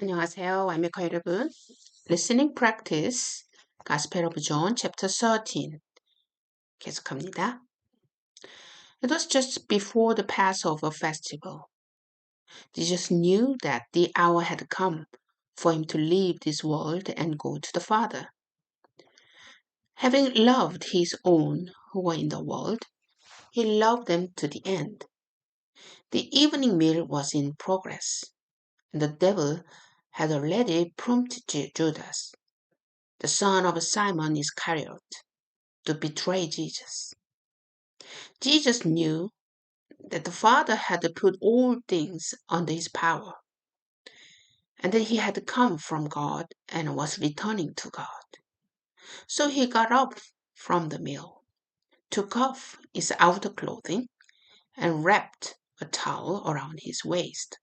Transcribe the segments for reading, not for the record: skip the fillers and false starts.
안녕하세요. 완벽한 여러분. Listening Practice, Gospel of John, Chapter 13. 계속합니다. It was just before the Passover festival. Jesus knew that the hour had come for him to leave this world and go to the Father. Having loved his own who were in the world, he loved them to the end. The evening meal was in progress, and the devil had already prompted Judas, the son of Simon Iscariot, to betray Jesus. Jesus knew that the Father had put all things under his power, and that he had come from God and was returning to God. So he got up from the meal, took off his outer clothing, and wrapped a towel around his waist.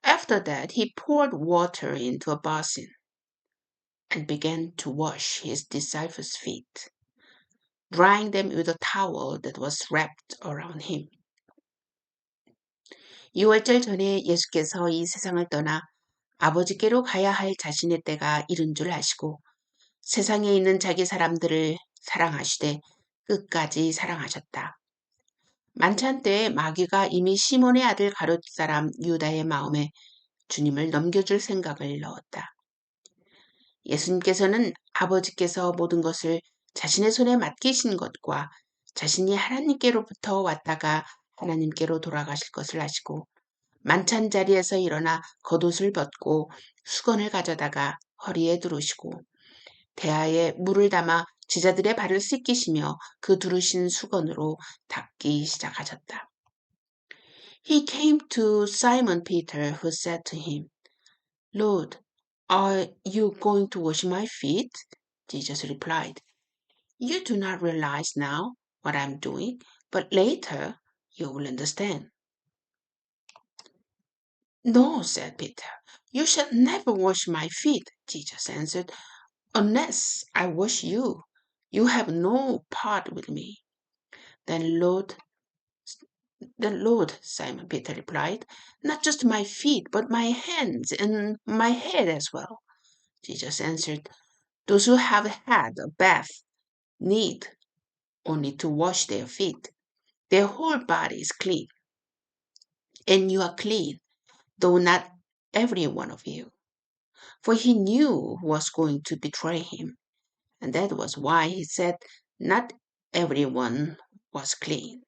After that, he poured water into a basin and began to wash his disciples' feet, drying them with a towel that was wrapped around him. 6월절 전에 예수께서 이 세상을 떠나 아버지께로 가야 할 자신의 때가 이른 줄 아시고 세상에 있는 자기 사람들을 사랑하시되 끝까지 사랑하셨다. 만찬 때에 마귀가 이미 시몬의 아들 가룟 사람 유다의 마음에 주님을 넘겨줄 생각을 넣었다. 예수님께서는 아버지께서 모든 것을 자신의 손에 맡기신 것과 자신이 하나님께로부터 왔다가 하나님께로 돌아가실 것을 아시고 만찬 자리에서 일어나 겉옷을 벗고 수건을 가져다가 허리에 두르시고 대야에 물을 담아 제자들의 발을 씻기시며 그 두르신 수건으로 닦기 시작하셨다. He came to Simon Peter, who said to him, Lord, are you going to wash my feet? Jesus replied, You do not realize now what I'm doing, but later you will understand. No, said Peter, you shall never wash my feet, Jesus answered, unless I wash you. You have no part with me. Then Lord, Simon Peter replied, not just my feet, but my hands and my head as well. Jesus answered, those who have had a bath need only to wash their feet. Their whole body is clean, and you are clean, though not every one of you. For he knew who was going to betray him, and that was why he said not everyone was clean.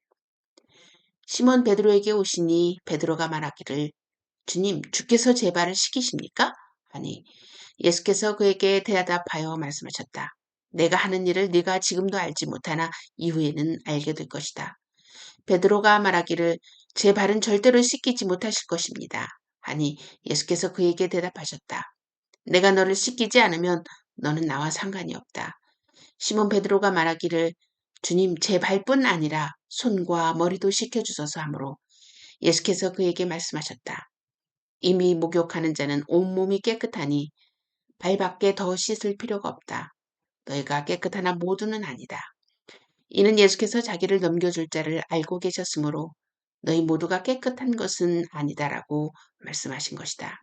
시몬 베드로에게 오시니 베드로가 말하기를 주님 주께서 제 발을 씻기십니까? 하니 예수께서 그에게 대답하여 말씀하셨다. 내가 하는 일을 네가 지금도 알지 못하나 이후에는 알게 될 것이다. 베드로가 말하기를 제 발은 절대로 씻기지 못하실 것입니다. 하니 예수께서 그에게 대답하셨다. 내가 너를 씻기지 않으면 너는 나와 상관이 없다. 시몬 베드로가 말하기를 주님 제 발뿐 아니라 손과 머리도 씻겨주소서 하므로 예수께서 그에게 말씀하셨다. 이미 목욕하는 자는 온몸이 깨끗하니 발밖에 더 씻을 필요가 없다. 너희가 깨끗하나 모두는 아니다. 이는 예수께서 자기를 넘겨줄 자를 알고 계셨으므로 너희 모두가 깨끗한 것은 아니다라고 말씀하신 것이다.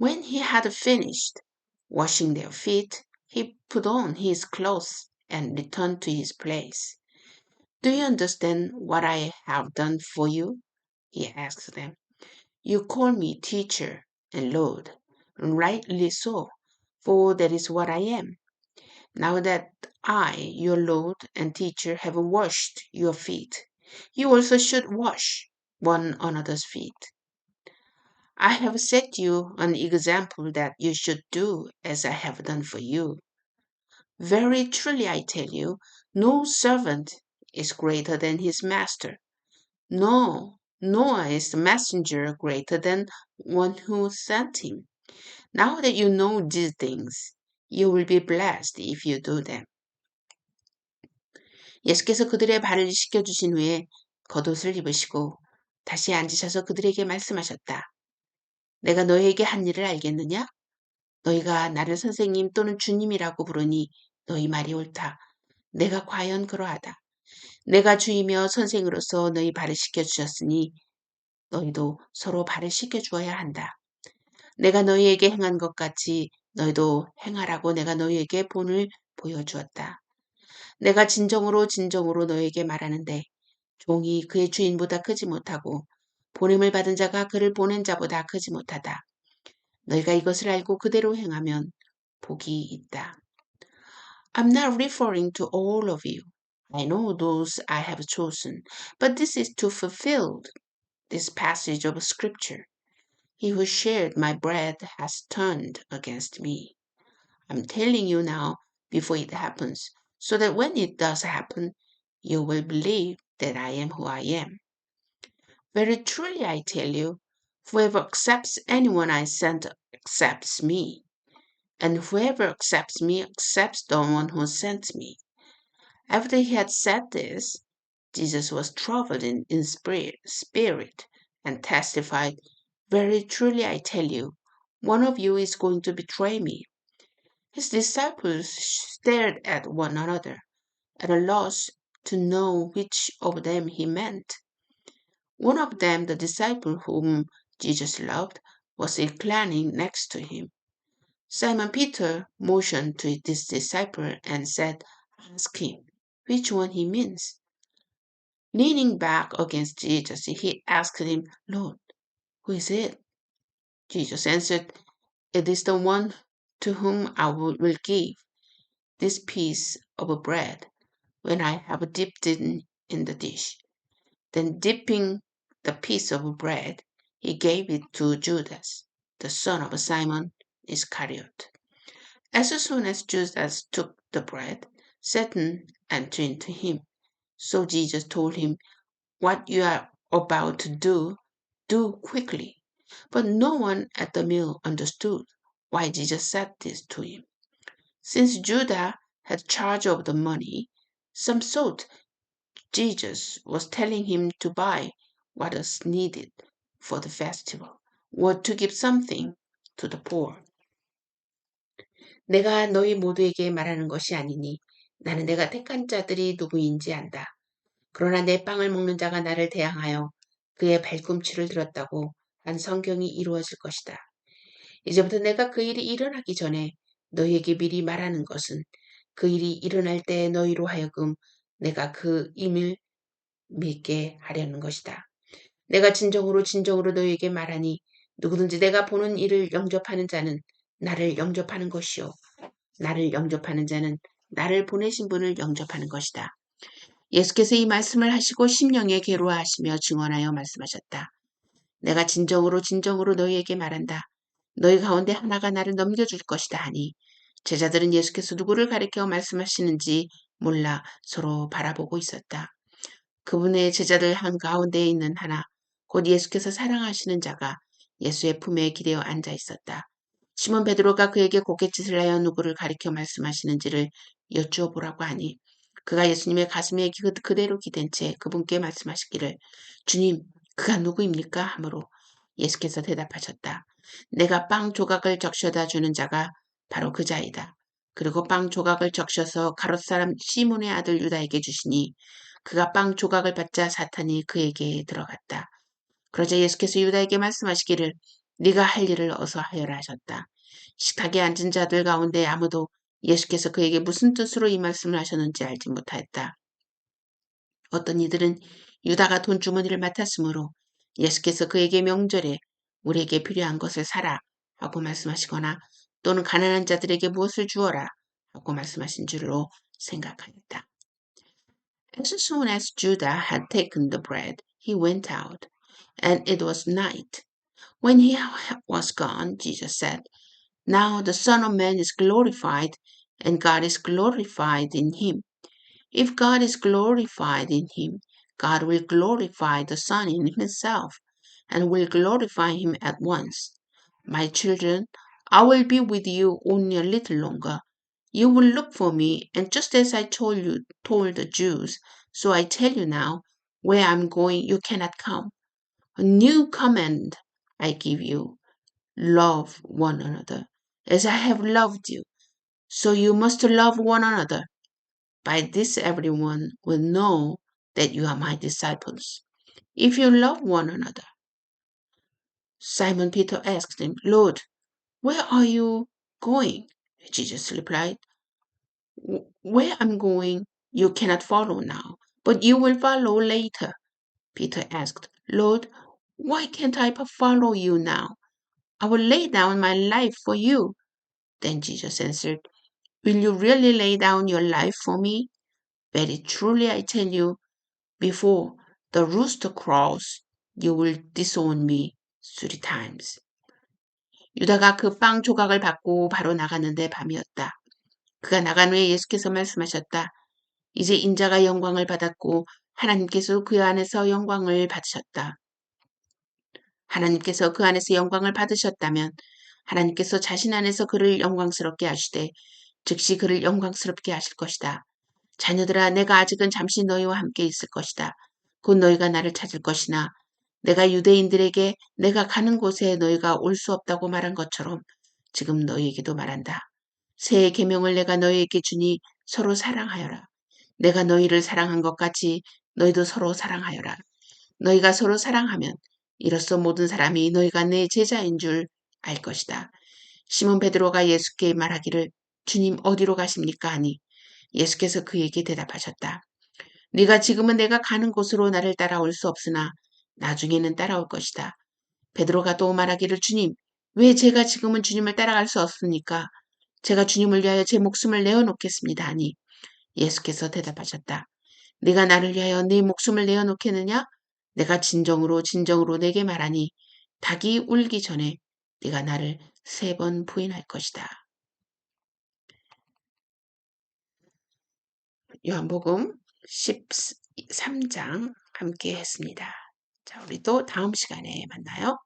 When he had finished washing their feet, he put on his clothes and returned to his place. Do you understand what I have done for you? He asked them. You call me teacher and Lord, and rightly so, for that is what I am. Now that I, your Lord and teacher, have washed your feet, you also should wash one another's feet. I have set you an example that you should do as I have done for you. Very truly I tell you, no servant is greater than his master. No, nor is the messenger greater than one who sent him. Now that you know these things, you will be blessed if you do them. 예수께서 그들의 발을 씻겨주신 후에 겉옷을 입으시고 다시 앉으셔서 그들에게 말씀하셨다. 내가 너희에게 한 일을 알겠느냐? 너희가 나를 선생님 또는 주님이라고 부르니 너희 말이 옳다. 내가 과연 그러하다. 내가 주이며 선생으로서 너희 발을 씻겨주셨으니 너희도 서로 발을 씻겨주어야 한다. 내가 너희에게 행한 것 같이 너희도 행하라고 내가 너희에게 본을 보여주었다. 내가 진정으로 진정으로 너희에게 말하는데 종이 그의 주인보다 크지 못하고 보냄을 받은 자가 그를 보낸 자보다 크지 못하다. 너희가 이것을 알고 그대로 행하면 복이 있다. I'm not referring to all of you. I know those I have chosen, but this is to fulfill this passage of scripture. He who shared my bread has turned against me. I'm telling you now before it happens, so that when it does happen, you will believe that I am who I am. Very truly I tell you, whoever accepts anyone I sent accepts me, and whoever accepts me accepts the one who sent me. After he had said this, Jesus was troubled in spirit and testified, very truly I tell you, one of you is going to betray me. His disciples stared at one another, at a loss to know which of them he meant. One of them, the disciple whom Jesus loved, was reclining next to him. Simon Peter motioned to this disciple and said, ask him which one he means. Leaning back against Jesus, he asked him, Lord, who is it? Jesus answered, it is the one to whom I will give this piece of bread when I have dipped it in the dish. Then dipping the piece of bread, he gave it to Judas, the son of Simon Iscariot. As soon as Judas took the bread, Satan entered into him. So Jesus told him, what you are about to do, do quickly. But no one at the meal understood why Jesus said this to him. Since Judah had charge of the money, some thought Jesus was telling him to buy what was needed for the festival, or to give something to the poor. 내가 너희 모두에게 말하는 것이 아니니 나는 내가 택한 자들이 누구인지 안다. 그러나 내 빵을 먹는 자가 나를 대항하여 그의 발꿈치를 들었다고 한 성경이 이루어질 것이다. 이제부터 내가 그 일이 일어나기 전에 너희에게 미리 말하는 것은 그 일이 일어날 때 너희로 하여금 내가 그 임을 믿게 하려는 것이다. 내가 진정으로 진정으로 너희에게 말하니 누구든지 내가 보는 일을 영접하는 자는 나를 영접하는 것이요. 나를 영접하는 자는 나를 보내신 분을 영접하는 것이다. 예수께서 이 말씀을 하시고 심령에 괴로워하시며 증언하여 말씀하셨다. 내가 진정으로 진정으로 너희에게 말한다. 너희 가운데 하나가 나를 넘겨줄 것이다 하니 제자들은 예수께서 누구를 가리켜 말씀하시는지 몰라 서로 바라보고 있었다. 그분의 제자들 한가운데에 있는 하나, 곧 예수께서 사랑하시는 자가 예수의 품에 기대어 앉아 있었다. 시몬 베드로가 그에게 고갯짓을 하여 누구를 가리켜 말씀하시는지를 여쭈어 보라고 하니 그가 예수님의 가슴에 그대로 기댄 채 그분께 말씀하시기를 주님, 그가 누구입니까? 하므로 예수께서 대답하셨다. 내가 빵 조각을 적셔다 주는 자가 바로 그 자이다. 그리고 빵 조각을 적셔서 가롯 사람 시몬의 아들 유다에게 주시니 그가 빵 조각을 받자 사탄이 그에게 들어갔다. 그러자 예수께서 유다에게 말씀하시기를 네가 할 일을 어서 하여라 하셨다. 식탁에 앉은 자들 가운데 아무도 예수께서 그에게 무슨 뜻으로 이 말씀을 하셨는지 알지 못하였다. 어떤 이들은 유다가 돈주머니를 맡았으므로 예수께서 그에게 명절에 우리에게 필요한 것을 사라 하고 말씀하시거나 또는 가난한 자들에게 무엇을 주어라 하고 말씀하신 줄로 생각하였다. As soon as Judah had taken the bread, he went out, and it was night. When he was gone, Jesus said, Now the Son of Man is glorified, and God is glorified in him. If God is glorified in him, God will glorify the Son in himself, and will glorify him at once. My children, I will be with you only a little longer. You will look for me, and just as I told the Jews, so I tell you now, where I'm going you cannot come. A new command I give you, love one another. As I have loved you, so you must love one another. By this everyone will know that you are my disciples, if you love one another. Simon Peter asked him, Lord, where are you going? Jesus replied, Where I'm going, you cannot follow now, but you will follow later. Peter asked, Lord, why can't I follow you now? I will lay down my life for you. Then Jesus answered, Will you really lay down your life for me? Very truly I tell you, before the rooster crows, you will disown me 3 times. 유다가 그 빵 조각을 받고 바로 나가는데 밤이었다. 그가 나간 후에 예수께서 말씀하셨다. 이제 인자가 영광을 받았고 하나님께서 그 안에서 영광을 받으셨다. 하나님께서 그 안에서 영광을 받으셨다면 하나님께서 자신 안에서 그를 영광스럽게 하시되 즉시 그를 영광스럽게 하실 것이다. 자녀들아, 내가 아직은 잠시 너희와 함께 있을 것이다. 곧 너희가 나를 찾을 것이나 내가 유대인들에게 내가 가는 곳에 너희가 올 수 없다고 말한 것처럼 지금 너희에게도 말한다. 새 계명을 내가 너희에게 주니 서로 사랑하여라. 내가 너희를 사랑한 것 같이 너희도 서로 사랑하여라. 너희가 서로 사랑하면 이로써 모든 사람이 너희가 내 제자인 줄 알 것이다. 시몬 베드로가 예수께 말하기를 주님 어디로 가십니까? 하니 예수께서 그에게 대답하셨다. 네가 지금은 내가 가는 곳으로 나를 따라올 수 없으나 나중에는 따라올 것이다. 베드로가 또 말하기를 주님, 왜 제가 지금은 주님을 따라갈 수 없습니까? 제가 주님을 위하여 제 목숨을 내어놓겠습니다. 하니 예수께서 대답하셨다. 네가 나를 위하여 네 목숨을 내어놓겠느냐? 내가 진정으로 진정으로 내게 말하니 닭이 울기 전에 네가 나를 3번 부인할 것이다. 요한복음 13장 함께 했습니다. 자, 우리 또 다음 시간에 만나요.